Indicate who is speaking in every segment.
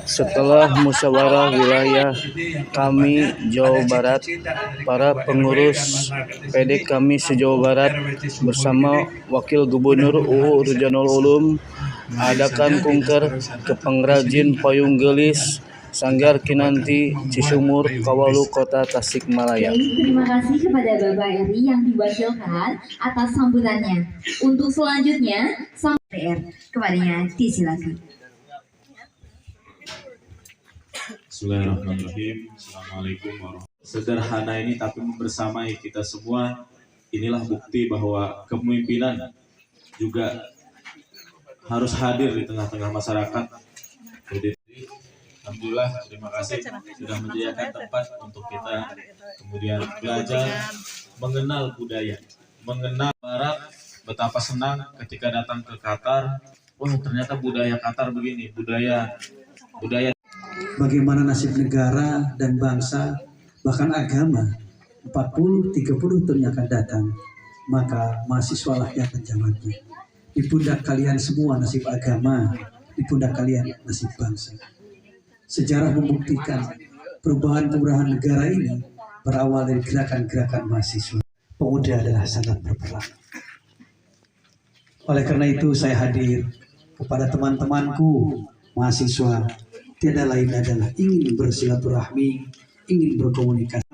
Speaker 1: Setelah musyawarah wilayah kami Jawa Barat, para pengurus PD kami se-Jawa Barat bersama Wakil Gubernur UU Ruzanul Ulum adakan kunker ke pengrajin payung gelis Sanggar Kinanti Cisumur Kawalu Kota Tasikmalaya.
Speaker 2: Terima kasih kepada Bapak Eri yang diwakilkan atas sambutannya. Untuk selanjutnya, PR kepadanya disilakan.
Speaker 3: Bismillahirrahmanirrahim. Assalamualaikum warahmatullahi wabarakatuh. Sederhana ini tapi membersamai kita semua. Inilah bukti bahwa kepemimpinan juga harus hadir di tengah-tengah masyarakat. Jadi, alhamdulillah, terima kasih sudah menyediakan tempat untuk kita kemudian belajar mengenal budaya, mengenal Barat. Betapa senang ketika datang ke Qatar. Wah, ternyata budaya Qatar begini, budaya.
Speaker 4: Bagaimana nasib negara dan bangsa, bahkan agama 40-30 tahun yang akan datang, maka mahasiswalah yang akan jalannya. Di pundak kalian semua nasib agama, di pundak kalian nasib bangsa. Sejarah membuktikan perubahan negara ini berawal dari gerakan-gerakan mahasiswa. Pemuda adalah sangat berperan. Oleh karena itu saya hadir kepada teman-temanku mahasiswa. Tiada lain adalah ingin bersilaturahmi, ingin berkomunikasi.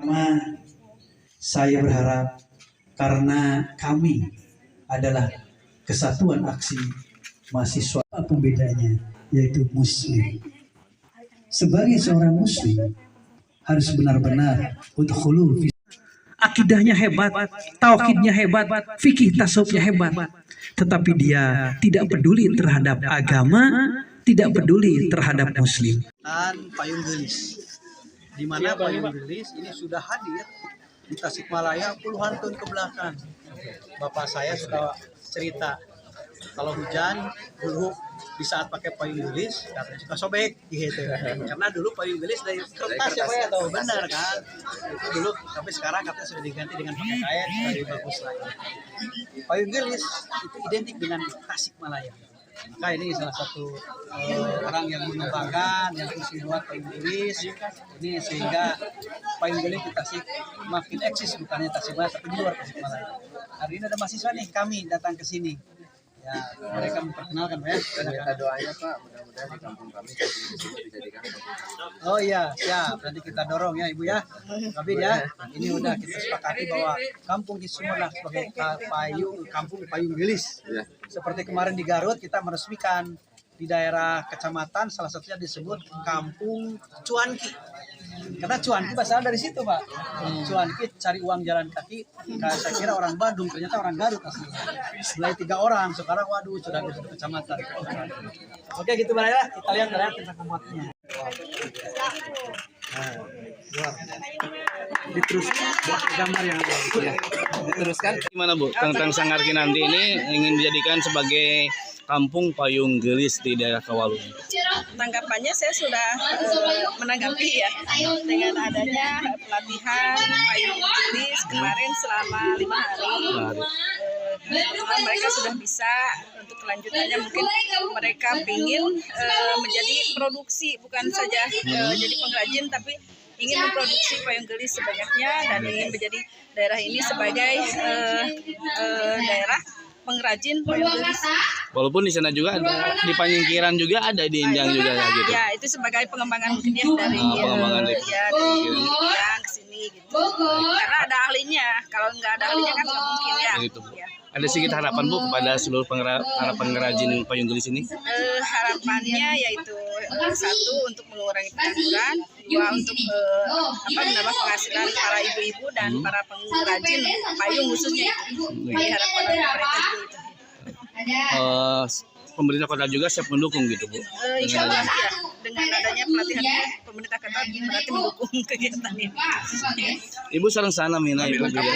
Speaker 4: Saya berharap karena kami adalah kesatuan aksi mahasiswa, pembedanya yaitu Muslim. Sebagai seorang Muslim harus benar-benar untuk khulu. Akidahnya hebat, tauhidnya hebat, fikih tasawufnya hebat, tetapi dia tidak peduli terhadap agama, tidak peduli terhadap Muslim.
Speaker 5: Dan payung gelis, di mana payung gelis ini sudah hadir di Tasikmalaya puluhan tahun ke belakang. Bapak saya sudah cerita kalau hujan dulu di saat pakai payung gelis katanya suka sobek gitu. Karena dulu payung gelis dari kertas ya Pak ya, tahu benar kan? Itu dulu, tapi sekarang katanya sudah diganti dengan pakai kain, sudah lebih bagus lagi. Payung gelis itu identik dengan Tasikmalaya. Maka ini salah satu orang yang mengembangkan, yang terus membuat payung gelis ini sehingga payung gelis di Tasik makin eksis, bukannya Tasikmalaya tapi di luar Tasikmalaya. Hari ini ada mahasiswa nih kami datang ke sini. Ya, mereka memperkenalkan Pak ya.
Speaker 6: Minta doanya Pak, mudah-mudahan di kampung kami dijadikan.
Speaker 5: Oh iya, siap. Nanti kita dorong ya Ibu ya. Tapi ya, ini udah kita sepakati bahwa kampung Cisumur lah sebagai kampung payung gelis.
Speaker 6: Ya.
Speaker 5: Seperti kemarin di Garut kita meresmikan di daerah kecamatan salah satunya disebut Kampung Cuanki. Karena cuanki bahasa dari situ Pak. Cuanki cari uang jalan kaki. Nah, saya kira orang Bandung, ternyata orang Garut aslinya. Mulai 3 orang, sekarang waduh sudah di kecamatan. Oke gitu Pak ya, kita lihat tentang pembuatnya. Diteruskan gambar yang ada. Ya.
Speaker 1: Diteruskan gimana Bu tentang Sanggar Kinanti ini ingin dijadikan sebagai kampung payung gelis di daerah Kawalu?
Speaker 7: Tanggapannya saya sudah menanggapi ya dengan adanya pelatihan payung gelis kemarin selama 5 hari. Mereka sudah bisa untuk kelanjutannya mungkin mereka ingin menjadi produksi bukan saja jadi pengrajin tapi ingin memproduksi payung gelis sebanyaknya dan ingin menjadi daerah ini sebagai daerah pengrajin payung gelis.
Speaker 1: Walaupun di sana juga ada, di Panyingkiran juga ada, di Indang juga ya gitu.
Speaker 7: Ya, itu sebagai pengembangan mungkin ya dari
Speaker 1: pengembangan
Speaker 7: dari Indang ke sini gitu. Karena ada ahlinya. Kalau nggak ada ahlinya kan nggak mungkin ya.
Speaker 1: Gitu. Ya. Ada sedikit harapan Bu kepada seluruh para pengrajin payung gelis ini?
Speaker 7: Harapannya yaitu satu untuk mengurangi pengangguran, dua untuk menambah penghasilan para ibu-ibu dan para pengrajin payung khususnya itu. Jadi harapan dari mereka juga itu.
Speaker 1: Pemerintah kota juga siap mendukung gitu Bu?
Speaker 7: Insya Allah ya, dengan adanya pelatihan pemerintah kota berarti mendukung kegiatan ini.
Speaker 1: Ibu sareng sana Mina Ibu juga.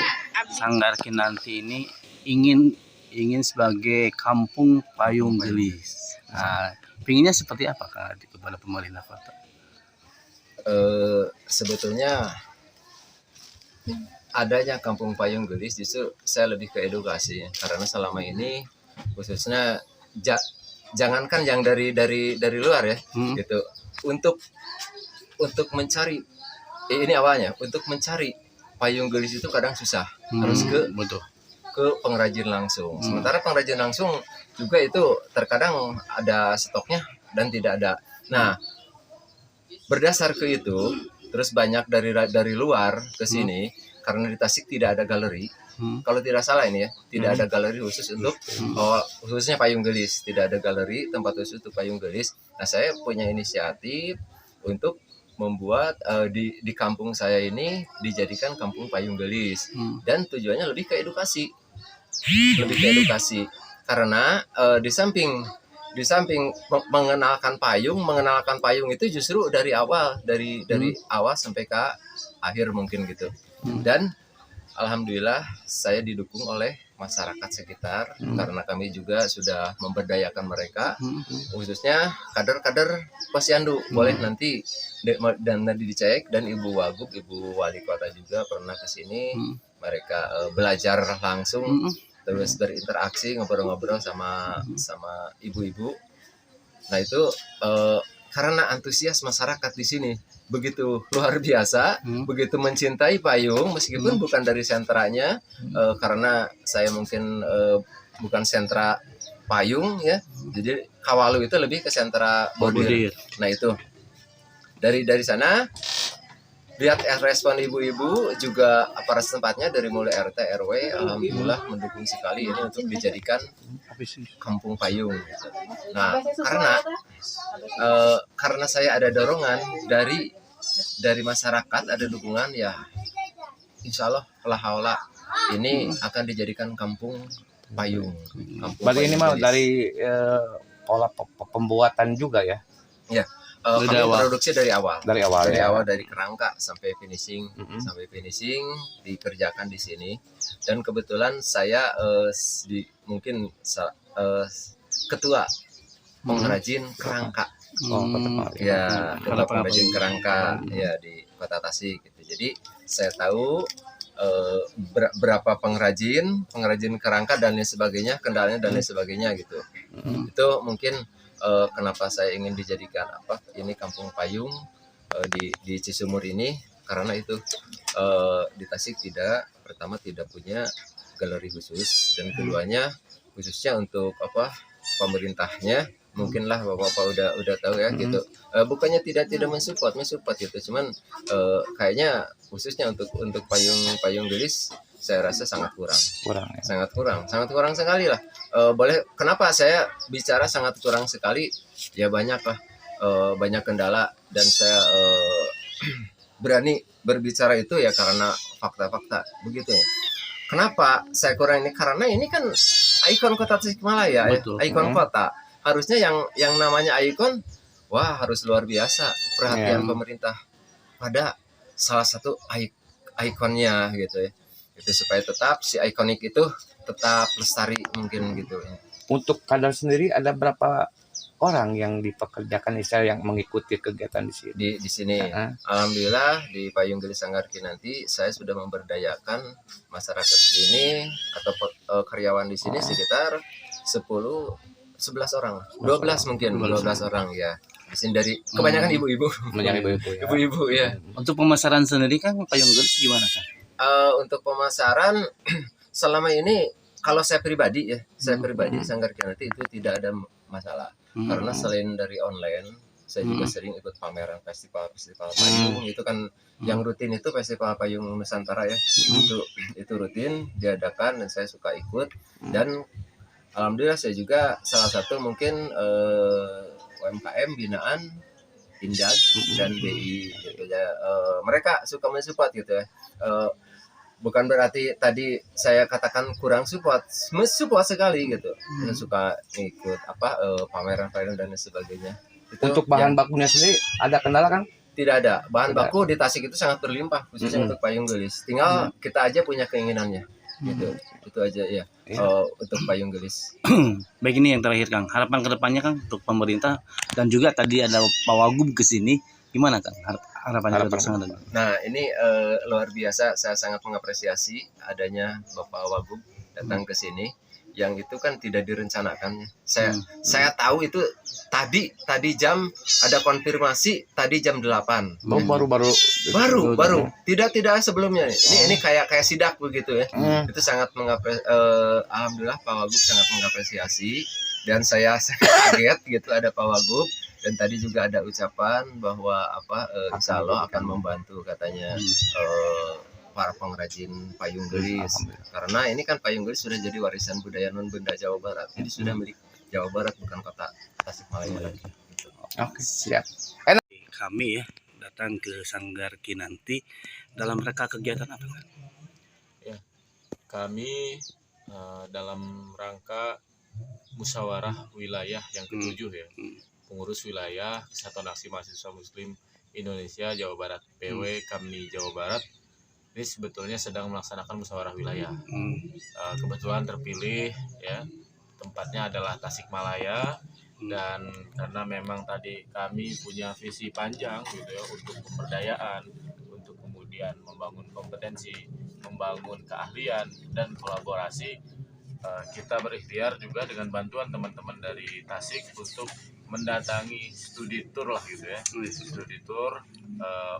Speaker 1: Sanggar Kinanti ini ingin sebagai kampung payung gelis. Nah, pinginnya seperti apa Kak kepada pemerintah kota?
Speaker 6: Sebetulnya adanya kampung payung gelis justru saya lebih ke edukasi karena selama ini khususnya jangankan yang dari luar ya, gitu. Untuk mencari ini awalnya untuk mencari payung gelis itu kadang susah, harus
Speaker 1: betul.
Speaker 6: ke pengrajin langsung. Sementara pengrajin langsung juga itu terkadang ada stoknya dan tidak ada. Nah, berdasar ke itu, terus banyak dari luar ke sini karena di Tasik tidak ada galeri. Kalau tidak salah ini ya, tidak ada galeri khusus untuk khususnya payung gelis, tidak ada galeri tempat khusus untuk payung gelis. Nah, saya punya inisiatif untuk membuat di kampung saya ini dijadikan kampung payung gelis, dan tujuannya lebih ke edukasi karena di samping mengenalkan payung itu justru dari awal sampai ke akhir mungkin gitu. Dan alhamdulillah saya didukung oleh masyarakat sekitar karena kami juga sudah memberdayakan mereka, khususnya kader-kader Posyandu. Boleh nanti dicek, dan Ibu Wagub, Ibu Wali Kota juga pernah ke sini. Mereka belajar langsung, terus berinteraksi, ngobrol-ngobrol sama ibu-ibu. Nah itu karena antusias masyarakat di sini begitu luar biasa, begitu mencintai payung meskipun bukan dari sentranya, karena saya mungkin bukan sentra payung ya, jadi Kawalu itu lebih ke sentra bordir. Nah itu dari sana lihat respon ibu-ibu juga aparat tempatnya dari mulai RT RW, alhamdulillah mendukung sekali ini untuk dijadikan kampung payung gitu. Nah karena saya ada dorongan dari masyarakat, ada dukungan ya, insya Allah haula ini akan dijadikan kampung payung.
Speaker 8: Berarti ini mah dari pola pembuatan juga ya?
Speaker 6: Ya. Kami produksi dari awal. Dari awal dari kerangka sampai finishing, dikerjakan di sini. Dan kebetulan saya mungkin ketua pengrajin kerangka. Ya, ketua pengrajin kerangka ya di Kota Tasik gitu. Jadi saya tahu berapa pengrajin kerangka dan lain sebagainya, kendalanya dan lain sebagainya gitu. Itu mungkin kenapa saya ingin dijadikan ini kampung payung di Cisumur ini, karena itu di Tasik pertama tidak punya galeri khusus, dan keduanya khususnya untuk pemerintahnya mungkinlah bapak-bapak udah tahu ya gitu, bukannya tidak mensupport gitu, cuman kayaknya khususnya untuk payung gelis saya rasa sangat kurang ya. sangat kurang sekali lah. Boleh kenapa saya bicara sangat kurang sekali ya, banyak kendala, dan saya berani berbicara itu ya karena fakta-fakta begitu ya. Kenapa saya kurang ini? Karena ini kan ikon Kota Tasikmalaya ya, ikon kota. Harusnya yang namanya ikon, wah harus luar biasa perhatian pemerintah pada salah satu ikonnya gitu ya. Itu supaya tetap si ikonik itu tetap lestari mungkin gitu ya.
Speaker 8: Untuk kader sendiri ada berapa orang yang dipekerjakan yang mengikuti kegiatan di sini?
Speaker 6: Di sini, alhamdulillah di Payung Gelis Sanggar Kinanti saya sudah memberdayakan masyarakat sini atau karyawan di sini sekitar 11 orang, 12 mungkin, 12 orang ya. Di sini dari kebanyakan ibu-ibu. Ibu-ibu ya.
Speaker 1: Untuk pemasaran sendiri kan payung gelis gimana kan?
Speaker 6: Untuk pemasaran selama ini kalau saya pribadi Sanggar Kinanti itu tidak ada masalah, karena selain dari online saya juga sering ikut pameran festival payung itu kan, yang rutin itu festival payung Nusantara ya, itu rutin diadakan dan saya suka ikut, dan alhamdulillah saya juga salah satu mungkin UMKM binaan Indag dan BI gitu ya. Mereka suka mensupport gitu ya. Bukan berarti tadi saya katakan kurang support sekali gitu. Suka ikut pameran dan sebagainya. Itu
Speaker 8: untuk bahan bakunya sendiri ada kendala kan?
Speaker 6: Tidak ada. Bahan baku di Tasik itu sangat berlimpah, khususnya untuk payung gelis. Tinggal kita aja punya keinginannya. Gitu. Itu aja ya. Untuk payung gelis.
Speaker 1: Baik, ini yang terakhir Kang, harapan kedepannya Kang untuk pemerintah, dan juga tadi ada Pak Wagub ke sini, gimana Kang harapannya?
Speaker 6: Nah ini luar biasa, saya sangat mengapresiasi adanya Bapak Wagub datang ke sini, yang itu kan tidak direncanakan. Saya tahu itu tadi jam ada konfirmasi tadi jam 8.
Speaker 8: Oh,
Speaker 6: Baru. Tidak sebelumnya. Ini kayak sidak begitu ya. Itu sangat alhamdulillah Pak Wagub sangat mengapresiasi dan saya sangat kaget gitu ada Pak Wagub. Dan tadi juga ada ucapan bahwa insya Allah akan membantu katanya para pengrajin payung gelis. Karena ini kan payung gelis sudah jadi warisan budaya non benda Jawa Barat. Jadi sudah milik Jawa Barat bukan kota Tasikmalaya lagi. Gitu.
Speaker 8: Oke, siap.
Speaker 1: Kami ya datang ke Sanggar Kinanti dalam rangka kegiatan apa?
Speaker 3: Kami dalam rangka musyawarah wilayah yang ke-7 ya. Pengurus wilayah Kesatuan Aksi Mahasiswa Muslim Indonesia Jawa Barat PW KAMNI Jawa Barat ini sebetulnya sedang melaksanakan musyawarah wilayah. Kebetulan terpilih ya tempatnya adalah Tasikmalaya dan karena memang tadi kami punya visi panjang gitu ya untuk pemberdayaan, untuk kemudian membangun kompetensi, membangun keahlian dan kolaborasi. Kita berikhtiar juga dengan bantuan teman-teman dari Tasik untuk mendatangi studi tour lah gitu ya, studi tour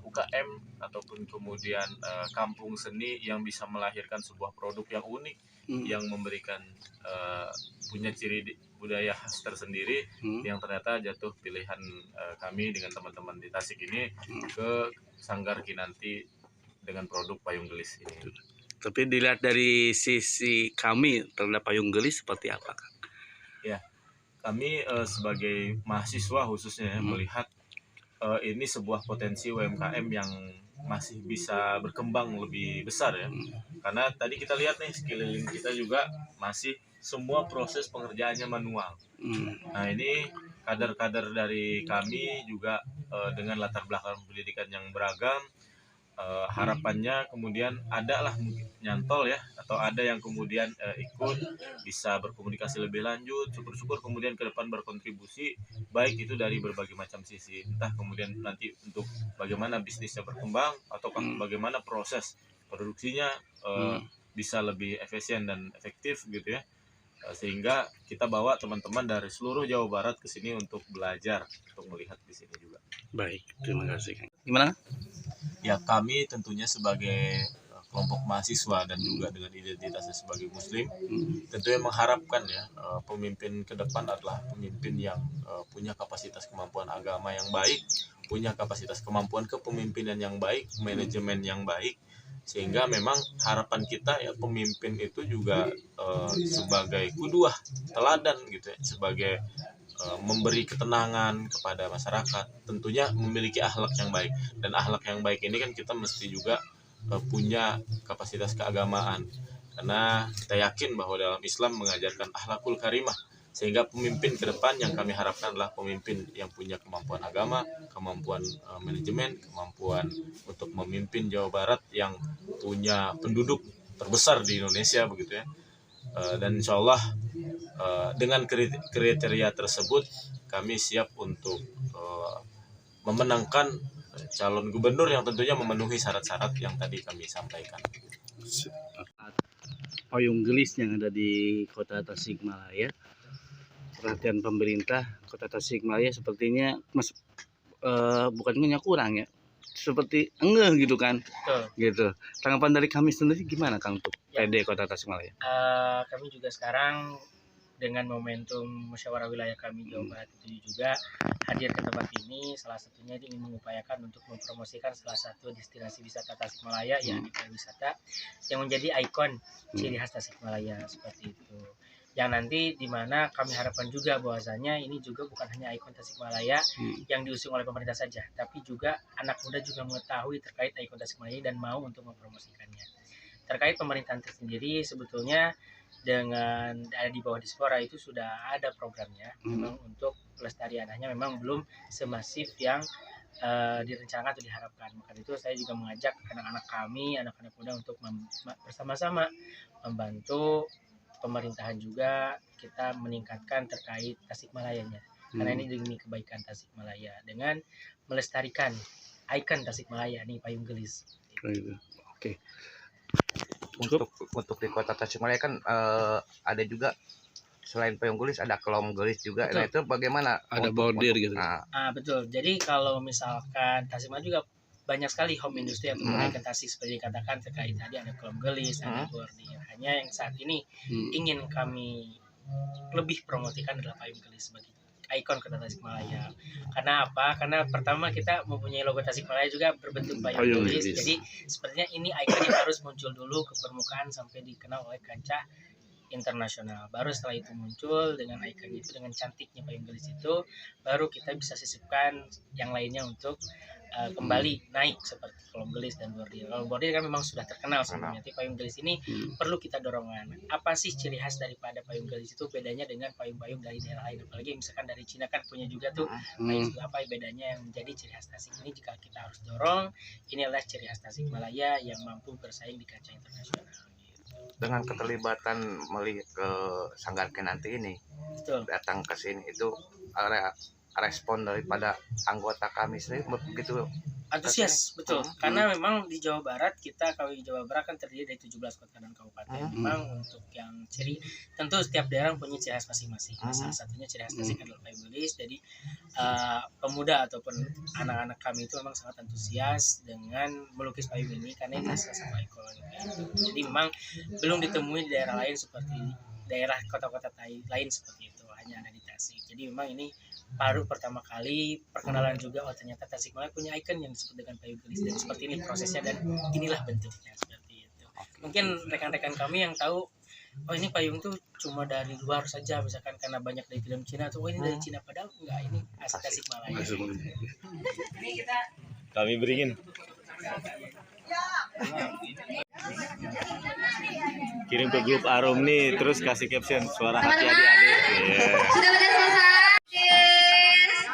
Speaker 3: UKM ataupun kemudian kampung seni yang bisa melahirkan sebuah produk yang unik, yang memberikan punya ciri budaya khas tersendiri yang ternyata jatuh pilihan kami dengan teman-teman di Tasik ini ke Sanggar Kinanti dengan produk payung gelis ini.
Speaker 1: Tapi dilihat dari sisi kami terhadap payung gelis seperti apa, Kang?
Speaker 3: Ya, kami sebagai mahasiswa khususnya melihat ini sebuah potensi UMKM yang masih bisa berkembang lebih besar ya. Karena tadi kita lihat nih sekeliling kita juga masih semua proses pengerjaannya manual. Nah ini kader-kader dari kami juga dengan latar belakang pendidikan yang beragam. Harapannya kemudian ada lah nyantol ya atau ada yang kemudian ikut bisa berkomunikasi lebih lanjut, syukur-syukur kemudian ke depan berkontribusi baik itu dari berbagai macam sisi, entah kemudian nanti untuk bagaimana bisnisnya berkembang ataukah bagaimana proses produksinya bisa lebih efisien dan efektif gitu ya, sehingga kita bawa teman-teman dari seluruh Jawa Barat ke sini untuk belajar, untuk melihat di sini juga.
Speaker 1: Baik, terima kasih. Gimana?
Speaker 3: Ya kami tentunya sebagai kelompok mahasiswa dan juga dengan identitasnya sebagai muslim tentunya mengharapkan ya pemimpin ke depan adalah pemimpin yang punya kapasitas kemampuan agama yang baik, punya kapasitas kemampuan kepemimpinan yang baik, manajemen yang baik, sehingga memang harapan kita ya pemimpin itu juga sebagai kuduah teladan gitu ya, sebagai memberi ketenangan kepada masyarakat, tentunya memiliki akhlak yang baik, dan akhlak yang baik ini kan kita mesti juga punya kapasitas keagamaan, karena kita yakin bahwa dalam Islam mengajarkan akhlakul karimah, sehingga pemimpin ke depan yang kami harapkan adalah pemimpin yang punya kemampuan agama, kemampuan manajemen, kemampuan untuk memimpin Jawa Barat yang punya penduduk terbesar di Indonesia begitu ya. Dan insya Allah dengan kriteria tersebut kami siap untuk memenangkan calon gubernur yang tentunya memenuhi syarat-syarat yang tadi kami sampaikan.
Speaker 1: Payung gelis yang ada di Kota Tasikmalaya, perhatian pemerintah Kota Tasikmalaya sepertinya bukannya kurang ya, seperti enggak gitu kan. Gitu. Tanggapan dari kami sendiri gimana Kang untuk PD Kota Tasikmalaya?
Speaker 9: Kami juga sekarang dengan momentum musyawarah wilayah kami Jawa Barat itu juga hadir ke tempat ini, salah satunya ingin mengupayakan untuk mempromosikan salah satu destinasi wisata Tasikmalaya yakni pariwisata yang menjadi ikon ciri khas Tasikmalaya seperti itu. Yang nanti di mana kami harapkan juga bahwasanya ini juga bukan hanya ikon Tasikmalaya yang diusung oleh pemerintah saja, tapi juga anak muda juga mengetahui terkait ikon Tasikmalaya dan mau untuk mempromosikannya. Terkait pemerintahan tersendiri sebetulnya dengan ada di bawah Dispora itu sudah ada programnya, memang untuk pelestarian, hanya memang belum semasif yang direncanakan atau diharapkan. Maka itu saya juga mengajak anak-anak kami, anak-anak muda untuk bersama-sama membantu pemerintahan juga kita meningkatkan terkait Tasikmalayanya, karena ini demi kebaikan Tasikmalaya dengan melestarikan ikon Tasikmalaya nih payung gelis.
Speaker 1: Oke.
Speaker 8: untuk di Kota Tasikmalaya kan ada juga selain payung gelis ada kelom gelis juga.
Speaker 9: Betul.
Speaker 8: Nah itu bagaimana?
Speaker 1: Ada bordir gitu.
Speaker 8: Nah,
Speaker 9: Betul. Jadi kalau misalkan Tasikmalaya juga banyak sekali home industry atau ikon Tasik seperti dikatakan terkait tadi ada kelom gelis, ada bordir. Hanya yang saat ini ingin kami lebih promosikan adalah payung gelis sebagai ikon Kota Tasikmalaya. Karena apa? Karena pertama kita mempunyai logo Tasikmalaya juga berbentuk payung gelis. Jadi sepertinya ini ikon yang harus muncul dulu ke permukaan sampai dikenal oleh kancah internasional. Baru setelah itu muncul dengan ikon itu, dengan cantiknya payung gelis itu, baru kita bisa sisipkan yang lainnya untuk kembali naik seperti kolom gelis dan bordir. Kalau bordir kan memang sudah terkenal sebelumnya, tapi payung gelis ini perlu kita dorongan. Apa sih ciri khas daripada payung gelis itu? Bedanya dengan payung-payung dari daerah lain, apalagi misalkan dari Cina kan punya juga tuh payung. Apa bedanya yang menjadi ciri khas Tasik ini? Jika kita harus dorong, ini adalah ciri khas Tasikmalaya yang mampu bersaing di kancah internasional.
Speaker 8: dengan keterlibatan melihat ke Sanggarke nanti ini,
Speaker 9: Betul.
Speaker 8: datang ke sini itu respon daripada anggota kami sendiri begitu
Speaker 9: Antusias, betul. Karena memang di Jawa Barat, KWI Jawa Barat kan terdiri dari 17 kota dan kabupaten. Memang untuk yang ciri, tentu setiap daerah punya ciri khas masing-masing. Salah satunya ciri khas Tasik adalah payung gelis. Jadi pemuda ataupun anak-anak kami itu memang sangat antusias dengan melukis payung ini karena ini salah satu ikon. Jadi memang belum ditemui di daerah lain seperti daerah kota-kota lain seperti itu, hanya ada di Tasik. Jadi memang ini baru pertama kali perkenalan juga, oh ternyata Tasikmalaya punya ikon yang disebut dengan payung gelis, dan seperti ini prosesnya dan inilah bentuknya seperti itu. Mungkin rekan-rekan kami yang tahu, oh ini payung tuh cuma dari luar saja, misalkan karena banyak dari film Cina tuh, oh ini dari Cina, padahal enggak, ini asli Tasikmalaya. Ini kita
Speaker 3: Kami beringin. Kirim ke grup Arum nih, terus kasih caption suara hati adik-adik.
Speaker 2: Sudah pada selesai.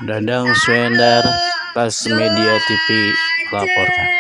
Speaker 1: Dadang Swendar, Transmedia TV laporkan.